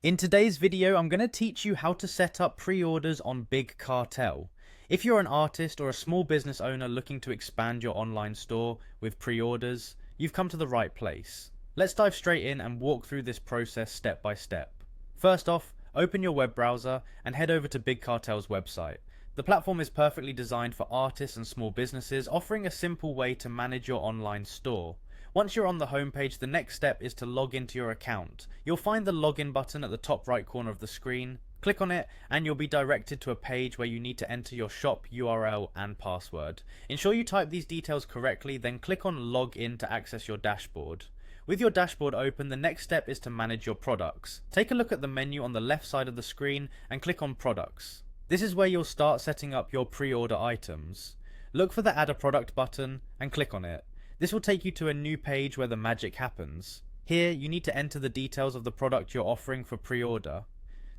In today's video, I'm going to teach you how to set up pre-orders on Big Cartel. If you're an artist or a small business owner looking to expand your online store with pre-orders, you've come to the right place. Let's dive straight in and walk through this process step by step. First off, open your web browser and head over to Big Cartel's website. The platform is perfectly designed for artists and small businesses, offering a simple way to manage your online store. Once you're on the homepage, the next step is to log into your account. You'll find the login button at the top right corner of the screen. Click on it and you'll be directed to a page where you need to enter your shop URL and password. Ensure you type these details correctly, then click on log in to access your dashboard. With your dashboard open, the next step is to manage your products. Take a look at the menu on the left side of the screen and click on products. This is where you'll start setting up your pre-order items. Look for the add a product button and click on it. This will take you to a new page where the magic happens. Here, you need to enter the details of the product you're offering for pre-order.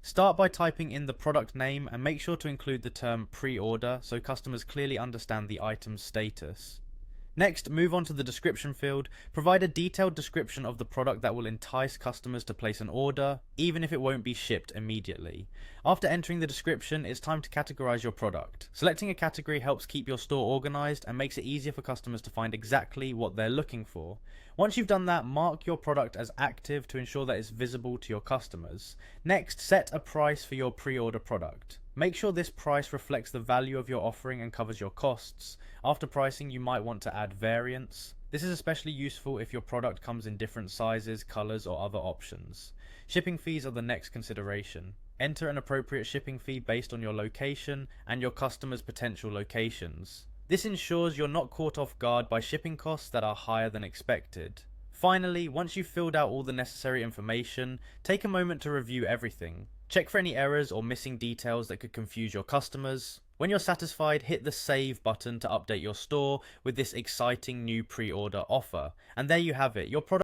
Start by typing in the product name and make sure to include the term pre-order so customers clearly understand the item's status. Next, move on to the description field. Provide a detailed description of the product that will entice customers to place an order, even if it won't be shipped immediately. After entering the description, it's time to categorize your product. Selecting a category helps keep your store organized and makes it easier for customers to find exactly what they're looking for. Once you've done that, mark your product as active to ensure that it's visible to your customers. Next, set a price for your pre-order product. Make sure this price reflects the value of your offering and covers your costs. After pricing, you might want to add variants. This is especially useful if your product comes in different sizes, colors, or other options. Shipping fees are the next consideration. Enter an appropriate shipping fee based on your location and your customers' potential locations. This ensures you're not caught off guard by shipping costs that are higher than expected. Finally, once you've filled out all the necessary information, take a moment to review everything. Check for any errors or missing details that could confuse your customers. When you're satisfied, hit the save button to update your store with this exciting new pre-order offer. And there you have it, your product